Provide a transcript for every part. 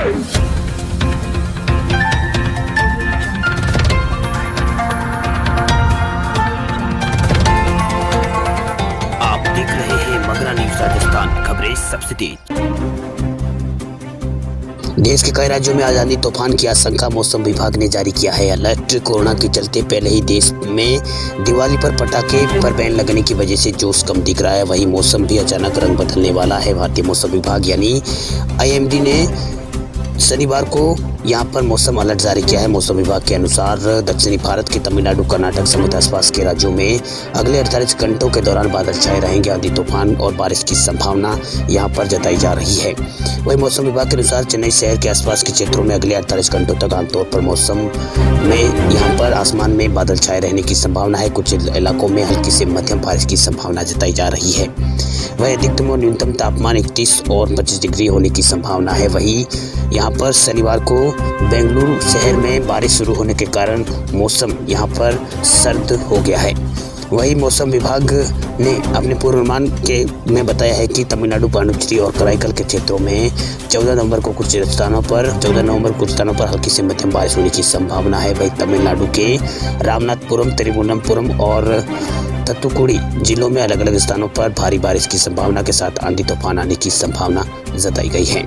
आप देख रहे हैं मगरा न्यूज राजस्थान, खबरें सबसे तेज। देश के कई राज्यों में आंधी तूफान की आशंका, मौसम विभाग ने जारी किया है अलर्ट। कोरोना के चलते पहले ही देश में दिवाली पर पटाखे पर बैन लगने की वजह से जोश कम दिख रहा है। वहीं मौसम भी अचानक रंग बदलने वाला है। भारतीय मौसम विभाग यानी IMD ने शनिवार को यहाँ पर मौसम अलर्ट जारी किया है। मौसम विभाग के अनुसार दक्षिणी भारत के तमिलनाडु, कर्नाटक समेत आसपास के राज्यों में अगले 48 घंटों के दौरान बादल छाए रहेंगे। आंधी तूफान और बारिश की संभावना यहाँ पर जताई जा रही है। वहीं मौसम विभाग के अनुसार चेन्नई शहर के आसपास के क्षेत्रों में अगले 48 घंटों तक आमतौर पर मौसम में यहाँ पर आसमान में बादल छाए रहने की संभावना है। कुछ इलाकों में हल्की से मध्यम बारिश की संभावना जताई जा रही है। वहीं अधिकतम और न्यूनतम तापमान 31 और 25 डिग्री होने की संभावना है। वहीं यहाँ पर शनिवार को बेंगलुरु शहर में बारिश शुरू होने के कारण मौसम यहाँ पर सर्द हो गया है। वहीं मौसम विभाग ने अपने पूर्वानुमान में बताया है कि तमिलनाडु, पांडिचेरी और कराईकल के क्षेत्रों में 14 नवंबर को कुछ स्थानों पर हल्की से मध्यम बारिश होने की संभावना है। वहीं तमिलनाडु के रामनाथपुरम, तिरुवनंतपुरम और थूथुकुडी जिलों में अलग अलग स्थानों पर भारी बारिश की संभावना के साथ आंधी तूफान आने की संभावना जताई गई है।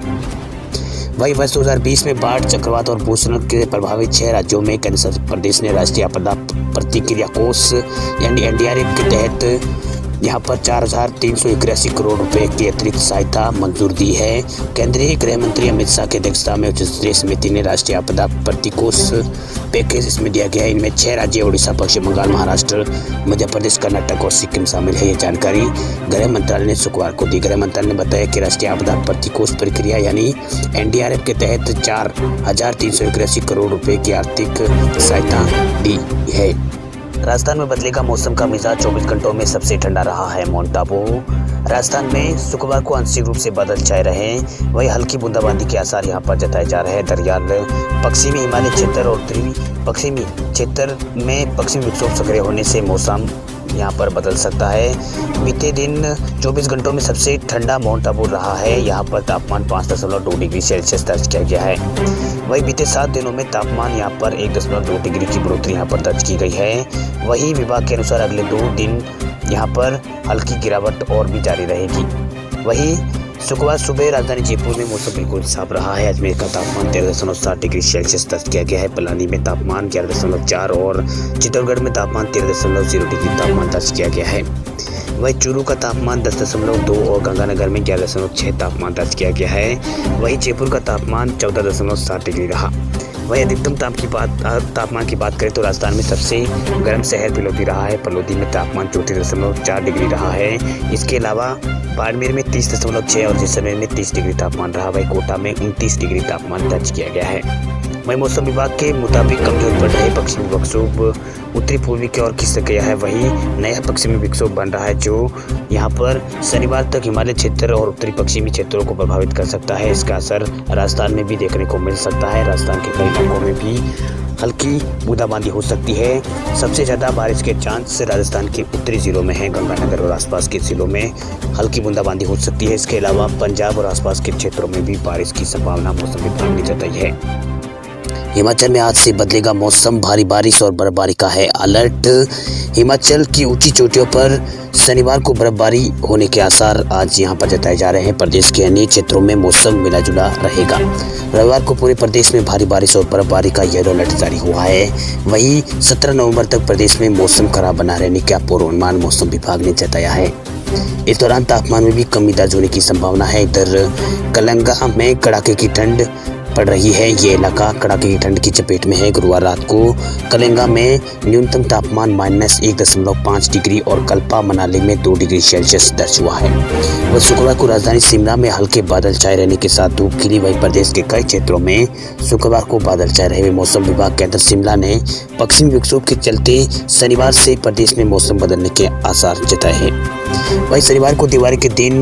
वहीं वर्ष 2020 में बाढ़, चक्रवात और भूस्खलन के प्रभावित 6 राज्यों में केंद्र प्रदेश ने राष्ट्रीय आपदा प्रतिक्रिया कोष यानी NDRF के तहत यहाँ पर 4,381 करोड़ रुपए की अतिरिक्त सहायता मंजूर दी है। केंद्रीय गृह मंत्री अमित शाह की अध्यक्षता में उच्च स्तरीय समिति ने राष्ट्रीय आपदा प्रतिकोष पैकेज इसमें दिया गया है। इनमें 6 राज्य ओडिशा, पश्चिम बंगाल, महाराष्ट्र, मध्य प्रदेश, कर्नाटक और सिक्किम शामिल है। ये जानकारी गृह मंत्रालय ने शुक्रवार को दी। गृह मंत्रालय ने बताया कि राष्ट्रीय आपदा प्रतिकोष प्रक्रिया यानी NDRF के तहत 4,381 करोड़ रुपए की आर्थिक सहायता दी है। राजस्थान में बदलेगा मौसम का मिजाज, 24 घंटों में सबसे ठंडा रहा है माउंट आबू। राजस्थान में शुक्रवार को आंशिक रूप से बादल छाए रहे। वहीं हल्की बूंदाबांदी के आसार यहां पर जताए जा रहे हैं। दरमियान पश्चिमी हिमालय क्षेत्र और उत्तरी पश्चिमी क्षेत्र में पश्चिमी विक्षोभ सक्रिय होने से मौसम यहाँ पर बदल सकता है। बीते दिन 24 घंटों में सबसे ठंडा माउंट आबू रहा है। यहाँ पर तापमान 5.2 डिग्री सेल्सियस दर्ज किया गया है। वहीं बीते 7 दिनों में तापमान यहाँ पर 1.2 डिग्री की बढ़ोतरी यहाँ पर दर्ज की गई है। वहीं विभाग के अनुसार अगले 2 दिन यहाँ पर हल्की गिरावट और भी जारी रहेगी। वहीं शुक्रवार सुबह राजधानी जयपुर में मौसम बिल्कुल साफ रहा है। अजमेर का तापमान 13.7 डिग्री सेल्सियस दर्ज किया गया है। पलानी में तापमान 11.4 और चित्तौड़गढ़ में तापमान 13.0 डिग्री तापमान दर्ज किया गया है। वहीं चूरू का तापमान 10.2 और गंगानगर में 11.6 तापमान दर्ज किया गया है। वहीं जयपुर का तापमान 14.7 डिग्री रहा। वहीं अधिकतम तापमान की बात करें तो राजस्थान में सबसे गर्म शहर पलौदी रहा है। पलौदी में तापमान 34.4 डिग्री रहा है। इसके अलावा बाड़मेर में 30.6 और जैसलमेर में 30 डिग्री तापमान रहा। वहीं कोटा में 29 डिग्री तापमान दर्ज किया गया है। वहीं मौसम विभाग के मुताबिक कमजोर पड़ रहे पश्चिमी विक्षोभ उत्तरी पूर्वी की ओर खिसक गया है। वहीं नया पश्चिमी विक्षोभ बन रहा है जो यहाँ पर शनिवार तक हिमालय क्षेत्र और उत्तरी पश्चिमी क्षेत्रों को प्रभावित कर सकता है। इसका असर राजस्थान में भी देखने को मिल सकता है। राजस्थान के कई इलाकों में भी हल्की बूंदाबांदी हो सकती है। सबसे ज़्यादा बारिश के चांस राजस्थान के उत्तरी जिलों में है। गंगानगर और आसपास के जिलों में हल्की बूंदाबांदी हो सकती है। इसके अलावा पंजाब और आसपास के क्षेत्रों में भी बारिश की संभावना मौसम विभाग ने जताई है। हिमाचल में आज से बदलेगा मौसम, भारी बारिश और बर्फबारी का है अलर्ट। हिमाचल की ऊंची चोटियों पर शनिवार को बर्फबारी होने के आसार आज यहां पर जताए जा रहे हैं। प्रदेश के अन्य क्षेत्रों में मौसम मिला जुला रहेगा। रविवार को पूरे प्रदेश में भारी बारिश और बर्फबारी का येलो अलर्ट जारी हुआ है। वहीं 17 नवंबर तक प्रदेश में मौसम खराब बना रहने का पूर्वानुमान मौसम विभाग ने जताया है। इस दौरान तापमान में भी कमी दर्ज होने की संभावना है। इधर कलंगा में कड़ाके की ठंड पड़ रही है। ये इलाका कड़ाके की ठंड की चपेट में है। गुरुवार रात को कलेंगा में न्यूनतम तापमान -1.5 डिग्री और कल्पा मनाली में 2 डिग्री सेल्सियस दर्ज हुआ है। वह शुक्रवार को राजधानी शिमला में हल्के बादल छाए रहने के साथ धूप खिली। वहीं प्रदेश के कई क्षेत्रों में शुक्रवार को बादल छाए रहे। मौसम विभाग के अंदर शिमला ने पश्चिमी विक्षोभ के चलते शनिवार से प्रदेश में मौसम बदलने के आसार जताए हैं। वहीं शनिवार को दिवाली के दिन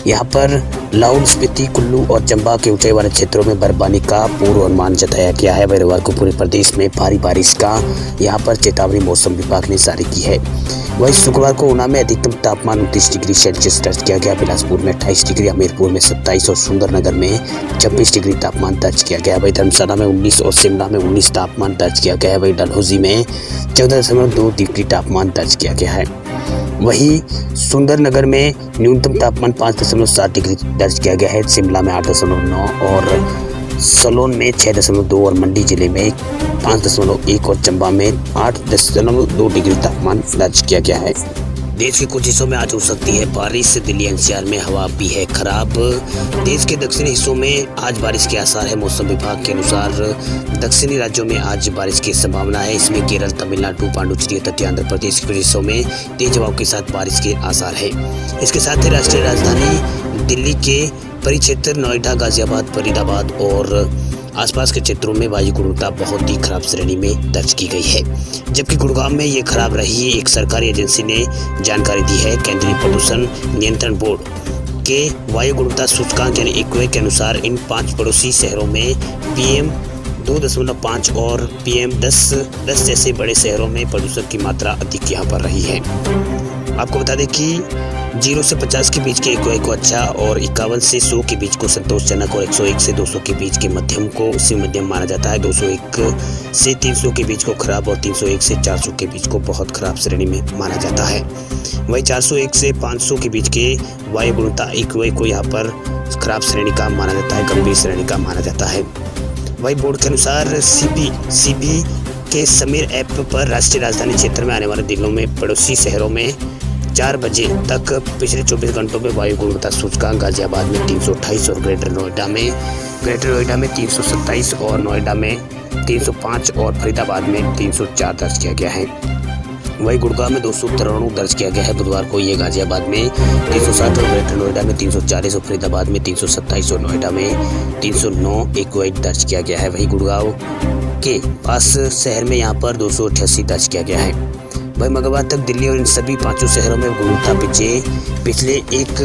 यहाँ पर लाहौल स्पीति, कुल्लू और चंबा के ऊंचाई वाले क्षेत्रों में बर्फबारी का पूर्व अनुमान जताया गया है। रविवार को पूरे प्रदेश में भारी बारिश का यहाँ पर चेतावनी मौसम विभाग ने जारी की है। वहीं शुक्रवार को ऊना में अधिकतम तापमान 29 डिग्री सेल्सियस दर्ज किया गया। बिलासपुर में 28 डिग्री, हमीरपुर में 27 और सुंदरनगर में 26 डिग्री तापमान दर्ज किया गया। वहीं धर्मशाला में 19 और शिमला में 19 तापमान दर्ज किया गया है। वहीं डलहौजी में 14.2 डिग्री तापमान दर्ज किया गया है। वहीं सुंदरनगर में न्यूनतम तापमान 5.7 डिग्री दर्ज किया गया है। शिमला में 8.9 और सोलन में 6.2 और मंडी जिले में 5.1 और चंबा में 8.2 डिग्री तापमान दर्ज किया गया है। देश के कुछ हिस्सों में आज हो सकती है बारिश। दिल्ली एनसीआर में हवा भी है खराब। देश के दक्षिणी हिस्सों में आज बारिश के आसार है। मौसम विभाग के अनुसार दक्षिणी राज्यों में आज बारिश की संभावना है। इसमें केरल, तमिलनाडु, पांडुचेरी, तटीय आंध्र प्रदेश के कुछ हिस्सों में तेज हवाओं के साथ बारिश के आसार है। इसके साथ ही राष्ट्रीय राजधानी दिल्ली के परिक्षेत्र नोएडा, गाजियाबाद, फरीदाबाद और आसपास के क्षेत्रों में वायु गुणवत्ता बहुत ही खराब श्रेणी में दर्ज की गई है, जबकि गुड़गांव में ये खराब रही। एक सरकारी एजेंसी ने जानकारी दी है। केंद्रीय प्रदूषण नियंत्रण बोर्ड के वायु गुणवत्ता सूचकांक यानी एक्यूआई के अनुसार इन 5 पड़ोसी शहरों में PM 2.5 और PM 10 जैसे बड़े शहरों में प्रदूषण की मात्रा अधिक यहाँ पर रही है। आपको बता दें कि 0 से 50 के बीच के एक्यूआई को अच्छा और 51 से 100 के बीच को संतोषजनक और 101 से 200 के बीच के मध्यम को मध्यम माना जाता है। 201 से 300 के बीच को खराब और 301 से 400 के बीच को बहुत खराब श्रेणी में माना जाता है। वहीं 401 से 500 के बीच के वायु गुणवत्ता एक्यूआई को यहाँ पर खराब श्रेणी का माना जाता है, गंभीर श्रेणी का माना जाता है। वहीं बोर्ड के अनुसार CB के समीर ऐप पर राष्ट्रीय राजधानी क्षेत्र में आने वाले दिनों में पड़ोसी शहरों में 4 बजे तक पिछले 24 घंटों में वायु गुणवत्ता सूचकांक गाजियाबाद में 328 और ग्रेटर नोएडा में 327 और नोएडा में 305 और फरीदाबाद में 304 दर्ज किया गया है। वहीं गुड़गांव में 293 दर्ज किया गया है। बुधवार को ये गाजियाबाद में 360 और ग्रेटर नोएडा में 340 और फरीदाबाद में 327 और नोएडा में 309 एक्यूआई दर्ज किया गया है। वहीं गुड़गांव के पास शहर में यहाँ पर 288 दर्ज किया गया है। वहीं मंगलवार तक दिल्ली और इन सभी 5 शहरों में गुणवत्ता पिछले एक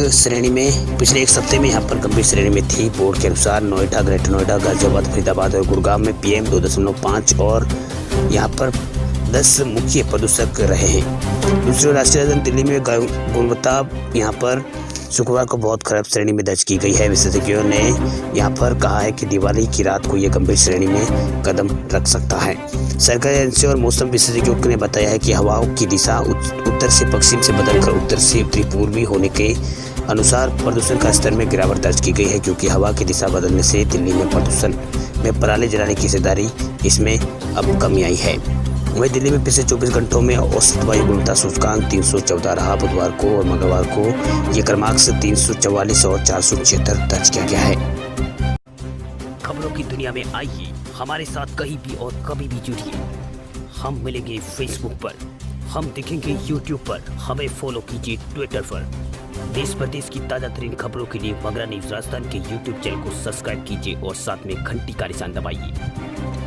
सप्ताह में यहाँ पर गंभीर श्रेणी में थी। बोर्ड के अनुसार नोएडा, ग्रेटर नोएडा, गाजियाबाद, फरीदाबाद और गुड़गांव में PM 2.5 और यहाँ पर 10 मुख्य प्रदूषक रहे हैं। दूसरी ओर राष्ट्रीय राजधानी दिल्ली में गुणवत्ता यहाँ पर शुक्रवार को बहुत खराब श्रेणी में दर्ज की गई है। विशेषज्ञों ने यहाँ पर कहा है कि दिवाली की रात को यह गंभीर श्रेणी में कदम रख सकता है। सरकारी एजेंसी और मौसम विशेषज्ञों ने बताया है कि हवाओं की दिशा उत्तर से पश्चिम से बदलकर उत्तर से उत्तरी पूर्वी होने के अनुसार प्रदूषण का स्तर में गिरावट दर्ज की गई है, क्योंकि हवा की दिशा बदलने से दिल्ली में प्रदूषण में पराली जलाने की हिस्सेदारी इसमें अब कमी आई है। वहीं दिल्ली में पिछले 24 घंटों में औसत वायु गुणवत्ता सूचकांक 314 रहा। बुधवार को और मंगलवार को ये क्रमांक 344 और 476 दर्ज किया गया है। खबरों की दुनिया में आइए हमारे साथ कहीं भी और कभी भी जुड़िए। हम मिलेंगे फेसबुक पर, हम दिखेंगे यूट्यूब पर, हमें फॉलो कीजिए ट्विटर पर। देश प्रदेश की ताजा तरीन खबरों के लिए मगरा न्यूज राजस्थान के यूट्यूब चैनल को सब्सक्राइब कीजिए और साथ में घंटी का निशान दबाइए।